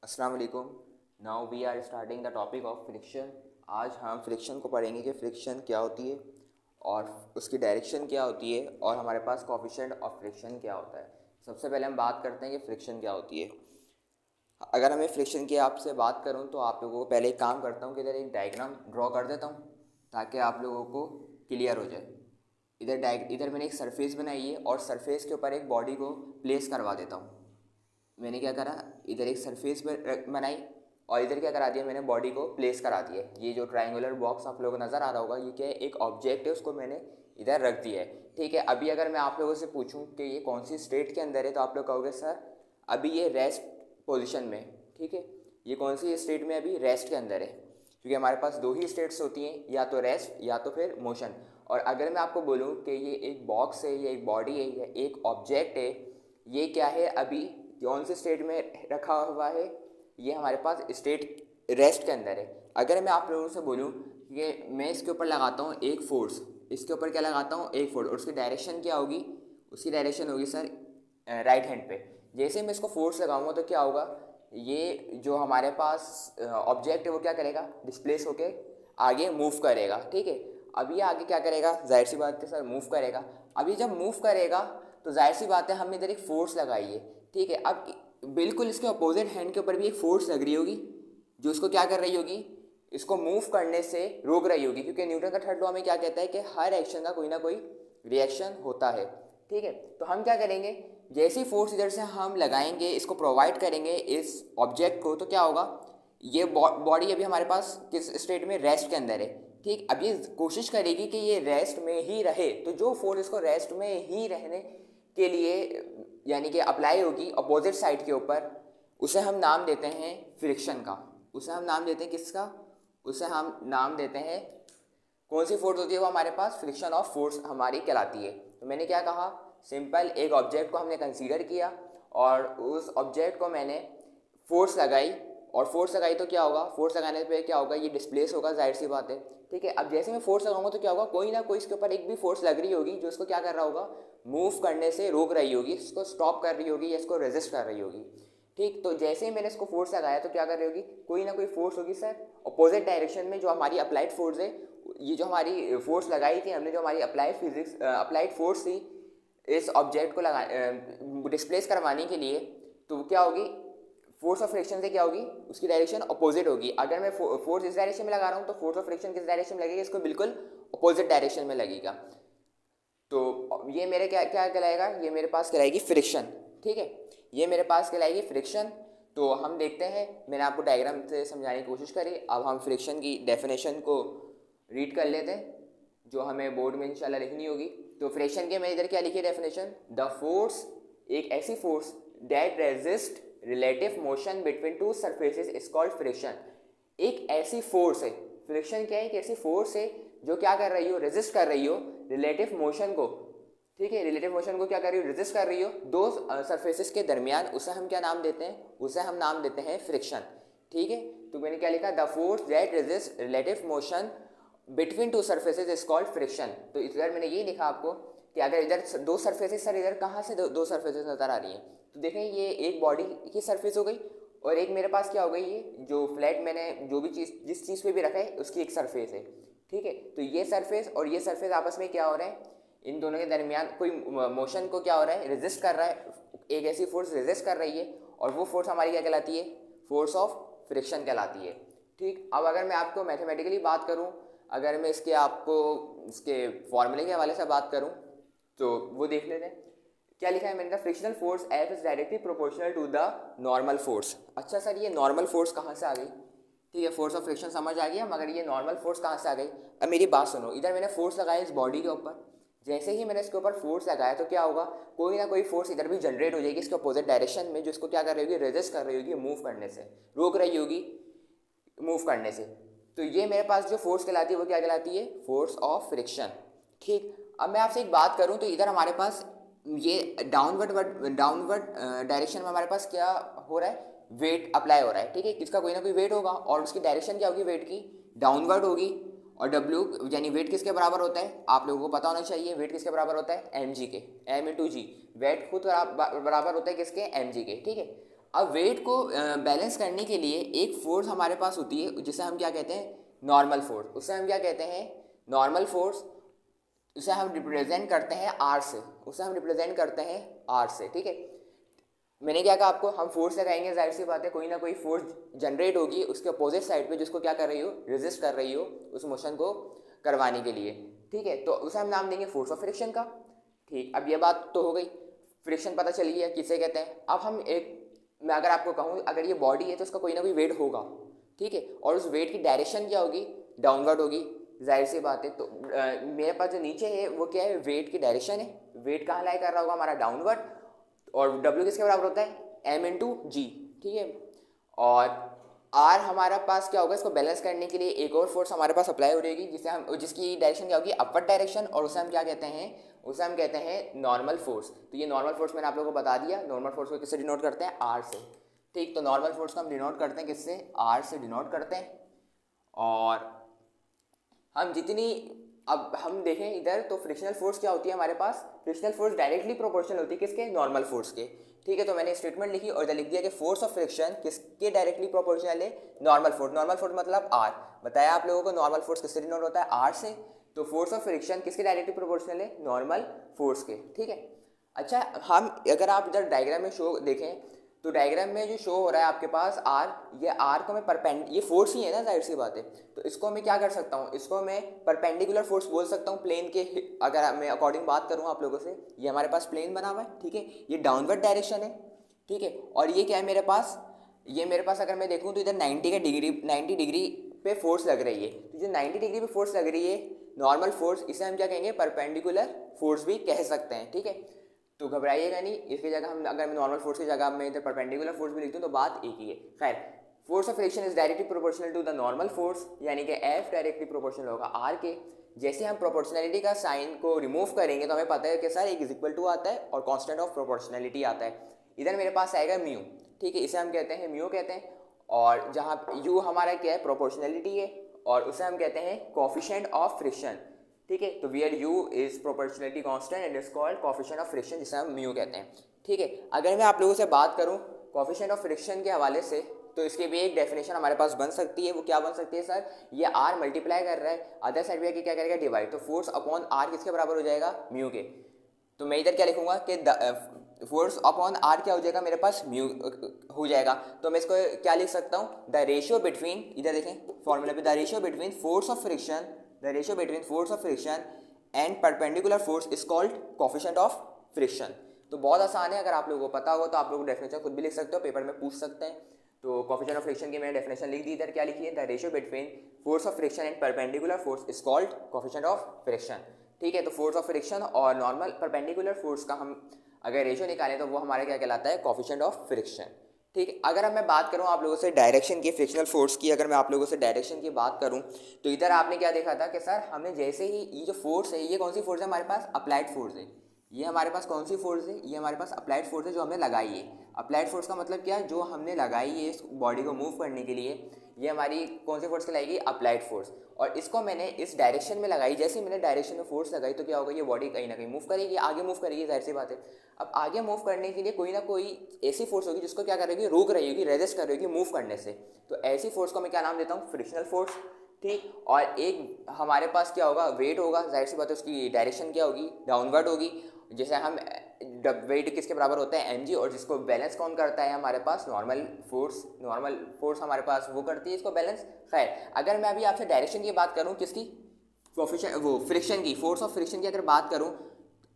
अस्सलाम वालेकुम। Now we are starting the topic of friction. आज हम फ्रिक्शन को पढ़ेंगे कि फ्रिक्शन क्या होती है और उसकी डायरेक्शन क्या होती है और हमारे पास कोफिशिएंट ऑफ फ्रिक्शन क्या होता है। सबसे पहले हम बात करते हैं कि फ्रिक्शन क्या होती है। अगर हमें फ्रिक्शन की आपसे बात करूं तो आप लोगों को पहले एक काम करता हूं कि इधर एक डायग्राम ड्रॉ कर देता हूं ताकि आप लोगों को क्लियर हो जाए। इधर मैंने एक सरफेस बनाई है और सरफेस के ऊपर एक बॉडी को प्लेस करवा देता हूँ। मैंने क्या करा, इधर एक सरफेस पर बनाई और इधर क्या करा दिया, मैंने बॉडी को प्लेस करा दिया। ये जो ट्रायंगुलर बॉक्स आप लोगों को नज़र आ रहा होगा, ये क्या है, एक ऑब्जेक्ट है, उसको मैंने इधर रख दिया है। ठीक है, अभी अगर मैं आप लोगों से पूछूं कि ये कौन सी स्टेट के अंदर है तो आप लोग कहोगे सर अभी ये रेस्ट पोजीशन में। ठीक है, ये कौन सी स्टेट में, अभी रेस्ट के अंदर है, क्योंकि हमारे पास दो ही स्टेट्स होती हैं, या तो रेस्ट या तो फिर मोशन। और अगर मैं आपको बोलूँ कि ये एक बॉक्स है, ये एक बॉडी है, या एक ऑब्जेक्ट है, ये क्या है, अभी कौन से स्टेट में रखा हुआ है, ये हमारे पास स्टेट रेस्ट के अंदर है। अगर मैं आप लोगों से बोलूँ कि मैं इसके ऊपर लगाता हूँ एक फोर्स, इसके ऊपर क्या लगाता हूँ, एक फोर्स, और उसकी डायरेक्शन क्या होगी, उसकी डायरेक्शन होगी सर राइट हैंड पे। जैसे मैं इसको फोर्स लगाऊंगा तो क्या होगा, ये जो हमारे पास ऑब्जेक्ट है वो क्या करेगा, डिस्प्लेस होके आगे मूव करेगा। ठीक है, अब ये आगे क्या करेगा, जाहिर सी बात है सर मूव करेगा। अभी जब मूव करेगा तो जाहिर सी बात है हमने इधर एक फोर्स लगाई है। ठीक है, अब बिल्कुल इसके अपोजिट हैंड के ऊपर भी एक फोर्स लग रही होगी जो इसको क्या कर रही होगी, इसको मूव करने से रोक रही होगी, क्योंकि न्यूटन का थर्ड लॉ में क्या कहता है कि हर एक्शन का कोई ना कोई रिएक्शन होता है। ठीक है, तो हम क्या करेंगे, जैसी फोर्स इधर से हम लगाएंगे, इसको प्रोवाइड करेंगे इस ऑब्जेक्ट को, तो क्या होगा, ये बॉडी अभी हमारे पास किस स्टेट में, रेस्ट के अंदर है। ठीक, अब ये कोशिश करेगी कि ये रेस्ट में ही रहे, तो जो फोर्स इसको रेस्ट में ही रहने के लिए यानी कि अप्लाई होगी अपोजिट साइड के ऊपर, उसे हम नाम देते हैं फ्रिक्शन का। उसे हम नाम देते हैं किसका, उसे हम नाम देते हैं, कौन सी फोर्स होती है वो हमारे पास फ्रिक्शन ऑफ फोर्स हमारी कहलाती है। तो मैंने क्या कहा, सिंपल एक ऑब्जेक्ट को हमने कंसीडर किया और उस ऑब्जेक्ट को मैंने फोर्स लगाई, और फोर्स लगाई तो क्या होगा, फोर्स लगाने पे क्या होगा, ये डिस्प्लेस होगा, जाहिर सी बात है। ठीक है, अब जैसे मैं फोर्स लगाऊंगा तो क्या होगा, कोई ना कोई इसके ऊपर एक भी फोर्स लग रही होगी जो इसको क्या कर रहा होगा, मूव करने से रोक रही होगी, इसको स्टॉप कर रही होगी या इसको रेजिस्ट कर रही होगी। ठीक, तो जैसे ही मैंने इसको फोर्स लगाया तो क्या कर रही होगी, कोई ना कोई फोर्स होगी सर अपोजिट डायरेक्शन में, जो हमारी अप्लाइड फोर्स है। ये जो हमारी फोर्स लगाई थी हमने, जो हमारी अप्लाइड फोर्स थी इस ऑब्जेक्ट को लगा डिस्प्लेस करवाने के लिए, तो क्या होगी, फोर्स ऑफ फ्रिक्शन से क्या होगी, उसकी डायरेक्शन अपोजिट होगी। अगर मैं फोर्स इस डायरेक्शन में लगा रहा हूँ तो फोर्स ऑफ फ्रिक्शन किस डायरेक्शन में लगेगा, इसको बिल्कुल अपोजिट डायरेक्शन में लगेगा। तो ये मेरे क्या क्या कहलाएगा, ये मेरे पास कहलाएगी फ्रिक्शन। ठीक है, ये मेरे पास कहलाएगी फ्रिक्शन। तो हम देखते हैं, मैंने आपको डायग्राम से समझाने की कोशिश करी, अब हम फ्रिक्शन की डेफिनेशन को रीड कर लेते हैं जो हमें बोर्ड में इंशाल्लाह लिखनी होगी। तो फ्रिक्शन के मैंने इधर क्या लिखी डेफिनेशन, द फोर्स, एक ऐसी force that resist relative motion between two surfaces is called friction. एक ऐसी फोर्स है, फ्रिक्शन क्या है, एक ऐसी फोर्स है जो क्या कर रही हो, रेजिस्ट कर रही हो रिलेटिव मोशन को। ठीक है, रिलेटिव मोशन को क्या कर रही हो, रेजिस्ट कर रही हो दो सरफेसेस के दरमियान, उसे हम क्या नाम देते हैं, उसे हम नाम देते हैं फ्रिक्शन। ठीक है, तो मैंने क्या लिखा, the force that resist relative motion between two surfaces is called friction. तो इधर मैंने ये लिखा आपको कि अगर इधर दो सरफेसेस, सर इधर कहाँ से दो सरफेसेस नजर आ रही हैं, तो देखें ये एक बॉडी की सरफेस हो गई और एक मेरे पास क्या हो गई, ये जो फ्लैट मैंने जो भी चीज़ जिस चीज़ पे भी रखा है उसकी एक सरफेस है। ठीक है, तो ये सरफेस और ये सरफेस आपस में क्या हो रहा है, इन दोनों के दरमियान कोई मोशन को क्या हो रहा है, रेजिस्ट कर रहा है, एक ऐसी फोर्स रेजिस्ट कर रही है, और वो फोर्स हमारी क्या कहलाती है, फोर्स ऑफ फ्रिक्शन कहलाती है। ठीक, अब अगर मैं आपको मैथमेटिकली बात करूं, अगर मैं इसके आपको इसके फॉर्मूले के हवाले से बात करूं तो वो देख लेते हैं। क्या लिखा है मैंने, the frictional force F is directly proportional to the normal force. अच्छा सर ये नॉर्मल फोर्स कहाँ से आ गई, ठीक है, फोर्स ऑफ फ्रिक्शन समझ आ गया, मगर ये नॉर्मल फोर्स कहाँ से आ गई। अब मेरी बात सुनो, इधर मैंने फोर्स लगाया इस बॉडी के ऊपर, जैसे ही मैंने इसके ऊपर फोर्स लगाया तो क्या होगा, कोई ना कोई फोर्स इधर भी जनरेट हो जाएगी इसके अपोजिट डायरेक्शन में, जो इसको क्या कर रही होगी, रेजिस्ट कर रही होगी मूव करने से, रोक रही होगी मूव करने से। तो ये मेरे पास जो फोर्स कहलाती है वो क्या कहलाती है, फोर्स ऑफ फ्रिक्शन। ठीक, अब मैं आपसे एक बात करूं तो इधर हमारे पास ये डाउनवर्ड डायरेक्शन में हमारे पास क्या हो रहा है, वेट अप्लाई हो रहा है। ठीक है, किसका कोई ना कोई वेट होगा और उसकी डायरेक्शन क्या होगी, वेट की डाउनवर्ड होगी। और डब्ल्यू यानी वेट किसके बराबर होता है, आप लोगों को पता होना चाहिए, वेट किसके बराबर होता है, एम जी के, एम इंटू जी। वेट खुद बराबर होता है किसके, एम जी के। ठीक है, अब वेट को बैलेंस करने के लिए एक फोर्स हमारे पास होती है जिसे हम क्या कहते हैं, नॉर्मल फोर्स। उसे हम क्या कहते हैं, नॉर्मल फोर्स। उसे हम रिप्रेजेंट करते हैं आर से, उसे हम रिप्रेजेंट करते हैं आर से, ठीक है। मैंने क्या कहा आपको, हम फोर्स लगाएंगे, जाहिर सी बात है कोई ना कोई फोर्स जनरेट होगी उसके अपोजिट साइड पे, जिसको क्या कर रही हो, रेजिस्ट कर रही हो उस मोशन को करवाने के लिए, ठीक है। तो उसे हम नाम देंगे फोर्स ऑफ फ्रिक्शन का। ठीक, अब ये बात तो हो गई, फ्रिक्शन पता चल गया किसे कहते हैं। अब हम एक, मैं अगर आपको कहूँ अगर ये बॉडी है तो उसका कोई ना कोई वेट होगा, ठीक है, और उस वेट की डायरेक्शन क्या होगी, डाउनवर्ड होगी, जाहिर सी बात है। तो मेरे पास जो नीचे है वो क्या है, वेट की डायरेक्शन है, वेट कहाँ लाई कर रहा होगा हमारा, डाउनवर्ड, और W किसके बराबर होता है, M×G, ठीक है। और R हमारा पास क्या होगा, इसको बैलेंस करने के लिए एक और फोर्स हमारे पास अप्लाई हो रहेगी जिसे हम, जिसकी डायरेक्शन क्या होगी, अपवर्ड डायरेक्शन, और उसे हम क्या कहते हैं, उसे हम कहते हैं नॉर्मल फोर्स। तो ये नॉर्मल फोर्स मैंने आप लोगों को बता दिया, नॉर्मल फोर्स को किससे डिनोट करते हैं, R से, ठीक। तो नॉर्मल फोर्स को हम डिनोट करते हैं किससे, R से डिनोट करते हैं। और हम जितनी, अब हम देखें इधर तो फ्रिक्शनल फोर्स क्या होती है हमारे पास, फ्रिक्शनल फोर्स डायरेक्टली प्रोपोर्शनल होती है किसके, नॉर्मल फोर्स के, ठीक है। तो मैंने स्टेटमेंट लिखी और इधर लिख दिया कि फोर्स ऑफ फ्रिक्शन किसके डायरेक्टली प्रोपोर्शनल है, नॉर्मल फोर्स। नॉर्मल फोर्स मतलब आर, बताया आप लोगों को नॉर्मल फोर्स किससे डिनोट होता है, आर से। तो फोर्स ऑफ फ्रिक्शन किसके डायरेक्टली प्रोपोर्शनल है, नॉर्मल फोर्स के, ठीक है। अच्छा, हम अगर आप इधर डायग्राम में शो देखें तो डायग्राम में जो शो हो रहा है आपके पास आर, ये आर को मैं ये फोर्स ही है ना, जाहिर सी बात है। तो इसको मैं क्या कर सकता हूँ, इसको मैं परपेंडिकुलर फोर्स बोल सकता हूँ प्लेन के, अगर मैं अकॉर्डिंग बात करूँ आप लोगों से, ये हमारे पास प्लेन बना हुआ है, ठीक है, ये डाउनवर्ड डायरेक्शन है, ठीक है। और ये क्या है मेरे पास, ये मेरे पास अगर मैं देखूँ तो इधर 90 डिग्री पे फोर्स लग रही है। तो जो 90 डिग्री पे फोर्स लग रही है नॉर्मल फोर्स, इसे हम क्या कहेंगे, परपेंडिकुलर फोर्स भी कह सकते हैं, ठीक है। तो घबराइएगा नहीं, इसकी जगह हम, अगर मैं नॉर्मल फोर्स की जगह मैं इधर परपेंडिकुलर फोर्स भी लिख दूँ तो बात एक ही है। खैर, force of friction is directly proportional to the normal force, यानी कि F डायरेक्टली प्रोपोर्शनल होगा R के। जैसे हम प्रोपोर्शनलिटी का साइन को रिमूव करेंगे तो हमें पता है कि सर एक इज इक्वल टू आता है और कांस्टेंट ऑफ प्रोपोर्शनलिटी आता है। इधर मेरे पास आएगा म्यू, ठीक है, इसे हम कहते हैं म्यू कहते हैं। और जहाँ यू हमारा क्या है, प्रोपोर्शनलिटी है, और उसे हम कहते हैं कोफिशिएंट ऑफ फ्रिक्शन, ठीक है। तो where you is proportionality constant and is called coefficient of friction, जिसे हम म्यू कहते हैं, ठीक है। अगर मैं आप लोगों से बात करूं कोफिशिएंट ऑफ फ्रिक्शन के हवाले से, तो इसके भी एक डेफिनेशन हमारे पास बन सकती है। वो क्या बन सकती है सर, ये आर मल्टीप्लाई कर रहा है, अदर साइड भी क्या करेगा, डिवाइड, तो फोर्स अपॉन आर किसके बराबर हो जाएगा, म्यू के। तो मैं इधर क्या लिखूंगा कि फोर्स अपॉन आर क्या हो जाएगा, मेरे पास म्यू हो जाएगा। तो मैं इसको क्या लिख सकता हूँ, द रेशियो बिटवीन, इधर देखें फॉर्मूला पे, the ratio between force of friction, the ratio between force of friction and perpendicular force is called coefficient of friction. तो बहुत आसान है, अगर आप लोगों को पता हो तो आप लोग डेफिनेशन खुद भी लिख सकते हो, पेपर में पूछ सकते हैं। तो कोफिशिएंट ऑफ फ्रिक्शन की मैंने डेफिनेशन लिख दी, इधर क्या लिखी है, the ratio between force of friction and perpendicular force is called coefficient of friction, ठीक है। तो फोर्स ऑफ फ्रिक्शन और नॉर्मल परपेंडिकुलर फोर्स का हम अगर रेशियो निकालें तो वो हमारे क्या कहलाता है, कोफिशिएंट ऑफ फ्रिक्शन, ठीक है। अगर अब मैं बात करूं आप लोगों से डायरेक्शन की, फ्रिक्शनल फोर्स की, अगर मैं आप लोगों से डायरेक्शन की बात करूं तो इधर आपने क्या देखा था कि सर हमने जैसे ही ये जो फोर्स है, ये कौन सी फोर्स है हमारे पास, अप्लाइड फोर्स है। ये हमारे पास कौन सी फोर्स है, ये हमारे पास अप्लाइड फोर्स है जो हमने लगाई है। अप्लाइड फोर्स का मतलब क्या है, जो हमने लगाई है इस बॉडी को मूव करने के लिए, ये हमारी कौन सी फोर्स कहलाएगी, अप्लाइड फोर्स। और इसको मैंने इस डायरेक्शन में लगाई, जैसे मैंने डायरेक्शन में फोर्स लगाई तो क्या होगा, ये बॉडी कहीं ना कहीं मूव करेगी, आगे मूव करेगी, जाहिर सी बात है। अब आगे मूव करने के लिए कोई ना कोई ऐसी फोर्स होगी जिसको क्या करेगी, रोक रही होगी, रेजिस्ट कर रही होगी मूव करने से। तो ऐसी फोर्स को मैं क्या नाम देता हूँ, फ्रिक्शनल फोर्स, ठीक। और एक हमारे पास क्या होगा, वेट होगा, जाहिर सी बात है उसकी डायरेक्शन क्या होगी, डाउनवर्ड होगी। जैसे हम वेट किसके बराबर होता है, mg, और जिसको बैलेंस कौन करता है हमारे पास, नॉर्मल फोर्स हमारे पास वो करती है इसको बैलेंस। खैर, अगर मैं अभी आपसे डायरेक्शन की बात करूँ, किसकी, कोफिशिएंट, वो फ्रिक्शन की, फोर्स ऑफ फ्रिक्शन की अगर बात करूँ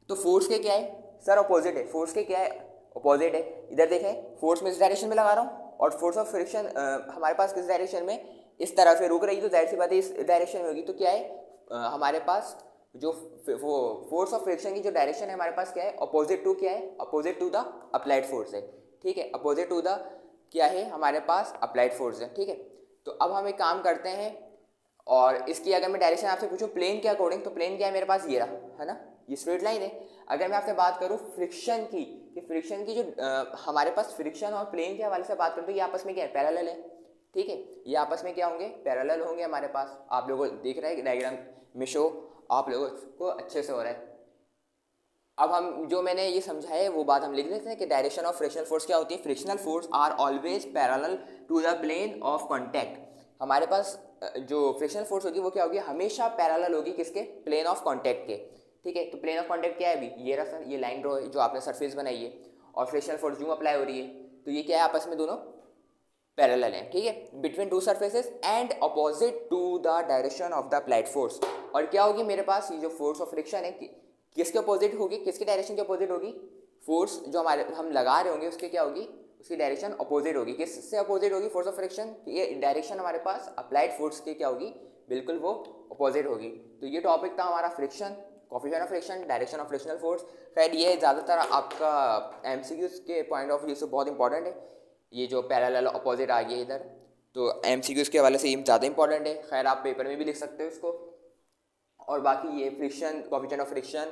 तो फोर्स के क्या है सर, अपोजिट है, फोर्स के क्या है, अपोजिट है। इधर देखें, फोर्स में इस डायरेक्शन में लगा रहा हूँ और फोर्स ऑफ फ्रिक्शन हमारे पास किस डायरेक्शन में, इस तरफ से रुक रही है, तो जाहिर सी बात है इस डायरेक्शन में होगी। तो क्या है हमारे पास जो वो फोर्स ऑफ फ्रिक्शन की जो डायरेक्शन है हमारे पास क्या है, अपोजिट टू क्या है, opposite to the applied force है, ठीक है। अपोजिट टू द क्या है हमारे पास, अप्लाइड फोर्स है, ठीक है। तो अब हम एक काम करते हैं, और इसकी अगर मैं डायरेक्शन आपसे पूछूं प्लेन के अकॉर्डिंग, तो प्लेन क्या है मेरे पास, ये रहा है ना, ये स्ट्रेट लाइन है। अगर मैं आपसे बात करूं फ्रिक्शन की, कि फ्रिक्शन की जो हमारे पास फ्रिक्शन और प्लेन के हवाले से बात करूं तो ये आपस में क्या है, पैरेलल है, ठीक है। ये आपस में क्या होंगे, पैरेलल होंगे हमारे पास। आप लोगों को दिख रहा है डायग्राम में शो, आप लोगों को अच्छे से हो रहा है। अब हम जो मैंने ये समझाया है वो बात हम लिख लेते हैं कि डायरेक्शन ऑफ फ्रिक्शनल फोर्स क्या होती है। Frictional force are always parallel to the plane of contact. हमारे पास जो फ्रिक्शनल फोर्स होगी वो क्या होगी, हमेशा पैरेलल होगी किसके, प्लेन ऑफ कांटेक्ट के। ठीक है, तो प्लेन ऑफ कांटेक्ट क्या है अभी, ये रहा सर, ये लाइन ड्रॉ है जो आपने सरफेस बनाई है, और फ्रिक्शनल फोर्स यूँ अप्लाई हो रही है, तो ये क्या है, आपस में दोनों पैरेलल हैं। ठीक है, between two surfaces and opposite to the direction of the applied force. और क्या होगी मेरे पास, ये जो फोर्स ऑफ फ्रिक्शन है किसके अपोजिट होगी, किसके डायरेक्शन के अपोजिट होगी, फोर्स जो हम लगा रहे होंगे उसके क्या होगी, उसकी डायरेक्शन अपोजिट होगी। किससे अपोजिट होगी, फोर्स ऑफ फ्रिक्शन, ये डायरेक्शन हमारे पास अप्लाइड फोर्स की क्या होगी, बिल्कुल वो अपोजिट होगी। तो ये टॉपिक था हमारा friction, coefficient of friction, direction of frictional force. खैर ये ज़्यादातर आपका एमसीक्यूज के पॉइंट ऑफ व्यू से बहुत इंपॉर्टेंट है, ये जो पैरेलल अपोजिट आ गया इधर, तो एमसीक्यूज के हवाले से ये ज़्यादा इंपॉर्टेंट है। खैर आप पेपर में भी लिख सकते हो इसको। और बाकी ये फ्रिक्शन, कोएफिशिएंट ऑफ फ्रिक्शन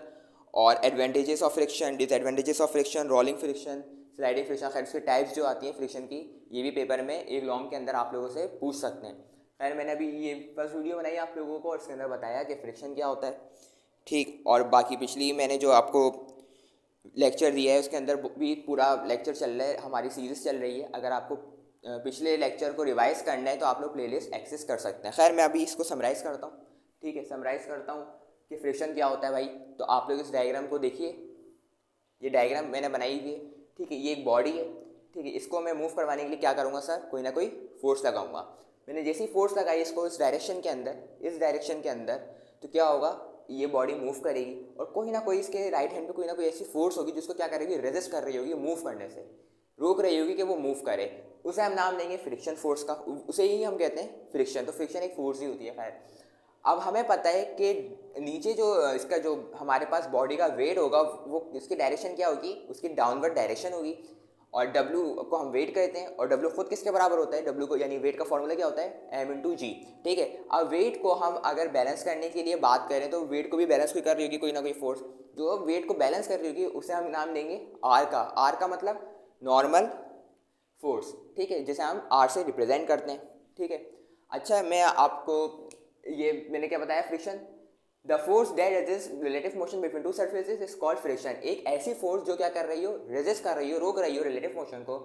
और advantages of friction, disadvantages of friction, rolling friction, sliding friction, खैर उसकी टाइप्स जो आती हैं फ्रिक्शन की, ये भी पेपर में एक लॉन्ग के अंदर आप लोगों से पूछ सकते हैं। खैर मैंने अभी ये फर्स्ट वीडियो बनाई आप लोगों को और इसके अंदर बताया कि फ्रिक्शन क्या होता है। ठीक, और बाकी पिछली मैंने जो आपको लेक्चर दिया है उसके अंदर भी पूरा लेक्चर चल रहा है, हमारी सीरीज़ चल रही है। अगर आपको पिछले लेक्चर को रिवाइज करना है तो आप लोग प्लेलिस्ट एक्सेस कर सकते हैं। खैर मैं अभी इसको समराइज़ करता हूँ। ठीक है, समराइज़ करता हूँ कि फ्रिक्शन क्या होता है भाई। तो आप लोग इस डायग्राम को देखिए, ये डायग्राम मैंने बनाई हुई है। ठीक है, ये एक बॉडी है। ठीक है, इसको मैं मूव करवाने के लिए क्या करूँगा सर, कोई ना कोई फोर्स लगाऊंगा। मैंने जैसे ही फोर्स लगाई इसको इस डायरेक्शन के अंदर, इस डायरेक्शन के अंदर, तो क्या होगा, ये बॉडी मूव करेगी और कोई ना कोई इसके राइट हैंड पे कोई ना कोई ऐसी फोर्स होगी जिसको क्या करेगी, रेजिस्ट कर रही होगी मूव करने से, रोक रही होगी कि वो मूव करे। उसे हम नाम देंगे फ्रिक्शन फोर्स का, उसे ही हम कहते हैं फ्रिक्शन। तो फ्रिक्शन एक फोर्स ही होती है। खैर अब हमें पता है कि नीचे जो इसका जो हमारे पास बॉडी का वेट होगा वो इसकी डायरेक्शन क्या होगी, उसकी डाउनवर्ड डायरेक्शन होगी। और W को हम वेट कहते हैं, और W खुद किसके बराबर होता है, W को यानी वेट का फॉर्मूला क्या होता है, M×G। ठीक है, अब वेट को हम अगर बैलेंस करने के लिए बात करें तो वेट को भी बैलेंस कोई कर रही होगी, कोई ना कोई फोर्स जो वेट को बैलेंस कर रही होगी, उसे हम नाम देंगे R का। R का मतलब नॉर्मल फोर्स। ठीक है, जैसे हम R से रिप्रेजेंट करते हैं। ठीक है, अच्छा मैं आपको ये मैंने क्या बताया, friction, the force that resist relative motion between two surfaces is called friction. एक ऐसी फोर्स जो क्या कर रही हो, रेजिस्ट कर रही हो, रोक रही हो रिलेटिव मोशन को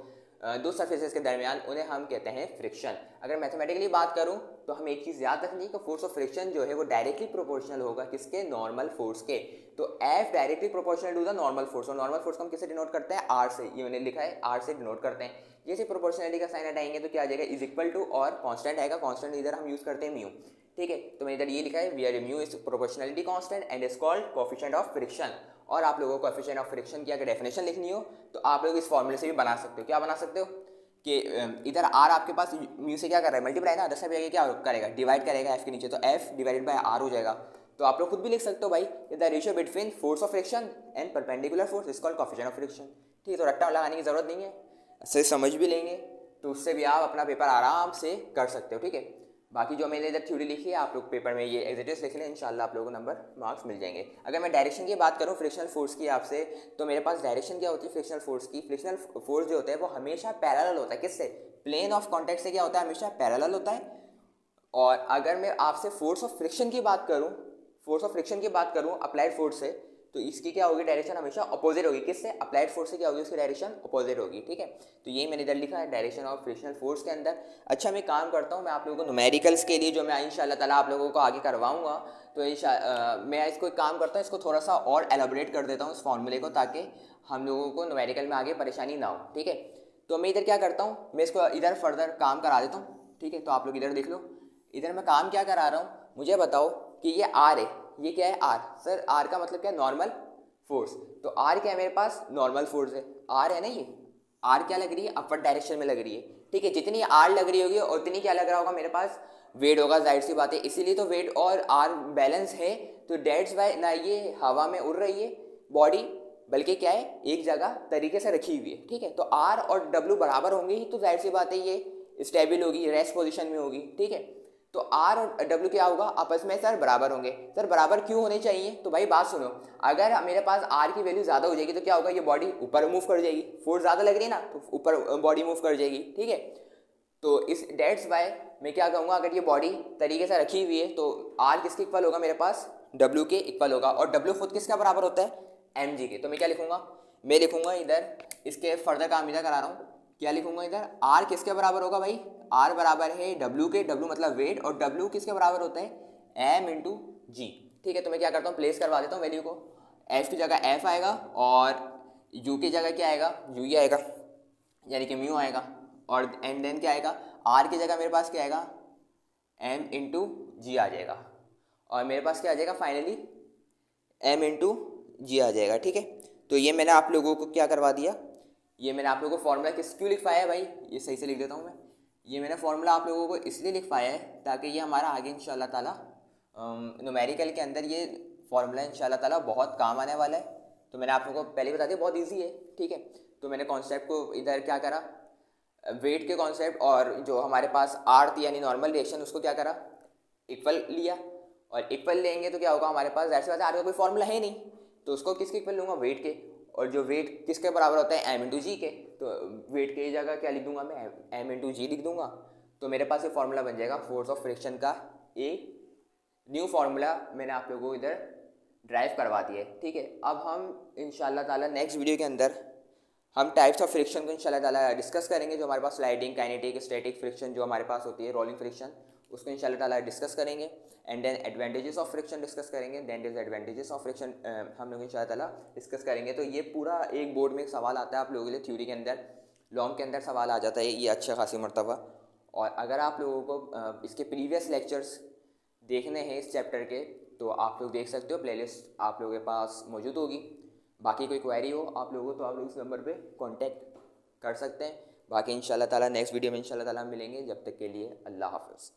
दो सरफेसेस के दरमियान, उन्हें हम कहते हैं फ्रिक्शन। अगर मैथमेटिकली बात करूं तो हम एक चीज़ याद रखनी है कि फोर्स ऑफ फ्रिक्शन जो है वो डायरेक्टली प्रोपोर्शनल होगा किसके, नॉर्मल फोर्स के। तो F directly proportional to the normal force, और नॉर्मल फोर्स को हम किससे डिनोट करते हैं, R से। ये मैंने लिखा है R से डिनोट करते हैं। जैसे प्रोपोर्शनलिटी का साइन हटाएंगे तो क्या आ जाएगा, इज इक्वल टू, और कांस्टेंट आएगा, कांस्टेंट इधर हम यूज़ करते हैं म्यू। ठीक है, तो मैंने इधर ये लिखा है where mu is proportionality constant and is called coefficient of friction. और आप लोगों को कोएफिशिएंट ऑफ फ्रिक्शन की अगर डेफिनेशन लिखनी हो तो आप लोग इस फॉर्मूले से भी बना सकते हो। क्या बना सकते हो कि इधर R आपके पास म्यू से क्या कर रहा है, मल्टीप्लाई ना, 10 में क्या करेगा, डिवाइड करेगा F के नीचे, तो F डिवाइडेड बाय R हो जाएगा। तो आप लोग खुद भी लिख सकते हो भाई, the ratio between force of friction and perpendicular force is called coefficient of friction. ठीक है, तो रट्टा लगाने की जरूरत नहीं है, ऐसे समझ भी लेंगे तो उससे भी आप अपना पेपर आराम से कर सकते हो। ठीक है, बाकी जो मैंने इधर थ्योरी लिखी है आप लोग पेपर में ये एग्जिटिव्स लिख लें, इंशाल्लाह आप लोगों को नंबर मार्क्स मिल जाएंगे। अगर मैं डायरेक्शन की बात करूँ फ्रिक्शनल फोर्स की आपसे, तो मेरे पास डायरेक्शन क्या होती है फ्रिक्शनल फोर्स की, फ्रिक्शनल फोर्स जो होता है वो हमेशा पैरेलल होता है किससे, प्लेन ऑफ कॉन्टैक्ट से क्या होता है, हमेशा पैरेलल होता है। और अगर मैं आपसे फोर्स ऑफ फ्रिक्शन की बात करूँ, फोर्स ऑफ फ्रिक्शन की बात करूँ अप्लाइड फोर्स से, तो इसकी क्या होगी, डायरेक्शन हमेशा अपोजिट होगी किससे, अप्लाइड फोर्स से क्या होगी, उसकी डायरेक्शन अपोजिट होगी। ठीक है, तो ये मैंने इधर लिखा है डायरेक्शन ऑफ फ्रिक्शनल फोर्स के अंदर। अच्छा मैं काम करता हूँ, मैं आप लोगों को न्यूमेरिकल्स के लिए जो मैं इंशाल्लाह ताला आप लोगों को आगे करवाऊंगा, तो मैं इसको एक काम करता हूँ, इसको थोड़ा सा और एलाबोरेट कर देता हूँ इस फॉर्मूले को, ताकि हम लोगों को न्यूमेरिकल में आगे परेशानी ना हो। ठीक है, तो मैं इधर क्या करता हूँ, मैं इसको इधर फर्दर काम करा देता हूँ। ठीक है, तो आप लोग इधर देख लो, इधर मैं काम क्या करा रहा हूँ, मुझे बताओ कि ये R है, ये क्या है R, सर R का मतलब क्या, नॉर्मल फोर्स। तो R क्या है, मेरे पास नॉर्मल फोर्स है, R है ना, ये R क्या लग रही है, अपवर्ड डायरेक्शन में लग रही है। ठीक है, जितनी R लग रही होगी उतनी क्या लग रहा होगा, मेरे पास वेट होगा, जाहिर सी बात है, इसीलिए तो वेट और R बैलेंस है। तो डेट्स वाई ना ये हवा में उड़ रही है बॉडी, बल्कि क्या है, एक जगह तरीके से रखी हुई है। ठीक है, तो R और W बराबर होंगे ही, तो जाहिर सी बात है ये स्टेबल होगी, रेस्ट पोजीशन में होगी। ठीक है, तो R और W क्या होगा, आपस में सर बराबर होंगे। सर बराबर क्यों होने चाहिए, तो भाई बात सुनो, अगर मेरे पास R की वैल्यू ज़्यादा हो जाएगी तो क्या होगा, ये बॉडी ऊपर मूव कर जाएगी, फोर्स ज़्यादा लग रही है ना, तो ऊपर बॉडी मूव कर जाएगी। ठीक है, तो इस डेट्स वाई मैं क्या कहूँगा, अगर ये बॉडी तरीके से रखी हुई है तो R किसके इक्वल होगा, मेरे पास W के इक्वल होगा। और W खुद किसका बराबर होता है, mg के। तो मैं क्या लिखूँगा, मैं लिखूँगा इधर इसके फर्दर काम इधर करा रहा हूँ, क्या लिखूँगा इधर, r किसके बराबर होगा भाई, r बराबर है w के, w मतलब वेट, और w किसके बराबर होता है, m इंटू जी। ठीक है, तो मैं क्या करता हूँ, प्लेस करवा देता हूँ वैल्यू को, f की जगह f आएगा और u की जगह क्या आएगा, u ही आएगा, यानी कि म्यू आएगा, और एंड देन क्या आएगा, r की जगह मेरे पास क्या आएगा, m इंटू जी आ जाएगा, और मेरे पास क्या आ जाएगा फाइनली, m इंटू जी आ जाएगा। ठीक है, तो ये मैंने आप लोगों को क्या करवा दिया, ये मैंने आप लोगों को फॉर्मूला किस क्यों लिखवाया है भाई, ये सही से लिख देता हूँ मैं, ये मैंने फॉर्मूला आप लोगों को इसलिए लिखवाया है ताकि ये हमारा आगे इंशाल्लाह ताला न्यूमेरिकल के अंदर ये फॉर्मूला इंशाल्लाह ताला बहुत काम आने वाला है। तो मैंने आप लोगों को पहले बता दिया, बहुत ईजी है। ठीक है, तो मैंने कॉन्सेप्ट को इधर क्या करा, वेट के कॉन्सेप्ट और जो हमारे पास आर थी यानी नॉर्मल रिएक्शन, उसको क्या करा, इक्वल लिया, और इक्वल लेंगे तो क्या होगा हमारे पास, जाहिर सी बात है आर का कोई फॉर्मूला है नहीं, तो उसको किसके इक्वल लूँगा, वेट के, और जो वेट किसके बराबर होता है, एम इंटू जी के, तो वेट के जगह क्या लिख दूंगा मैं, एम इंटू जी लिख दूंगा, तो मेरे पास ये फॉर्मूला बन जाएगा फोर्स ऑफ फ्रिक्शन का, एक न्यू फार्मूला मैंने आप लोगों को इधर ड्राइव करवा दिया है। ठीक है, अब हम इंशाल्लाह ताला नेक्स्ट वीडियो के अंदर हम टाइप्स ऑफ फ्रिक्शन को इंशाल्लाह ताला डिस्कस करेंगे, जो हमारे पास स्लाइडिंग, काइनेटिक, स्टैटिक फ्रिक्शन जो हमारे पास होती है, रोलिंग फ्रिक्शन, उसको इंशाल्लाह ताला डिस्कस करेंगे, and then advantages of friction discuss करेंगे, देन डिसएडवांटेजेस ऑफ फ्रिक्शन हम लोग इंशाल्लाह ताला डिस्कस करेंगे। तो ये पूरा एक बोर्ड में एक सवाल आता है आप लोगों के लिए, थ्योरी के अंदर, लॉन्ग के अंदर सवाल आ जाता है ये अच्छा खासी मरतबा। और अगर आप लोगों को इसके प्रीवियस लेक्चर्स देखने हैं इस चैप्टर के, तो आप लोग देख सकते हो, प्लेलिस्ट आप लोगों के पास मौजूद होगी। बाकी कोई क्वेरी हो आप लोगों को तो आप लोग इस नंबर पे कांटेक्ट कर सकते हैं। बाकी इंशाल्लाह ताला नेक्स्ट वीडियो में इंशाल्लाह ताला मिलेंगे, जब तक के लिए अल्लाह हाफ़िज़।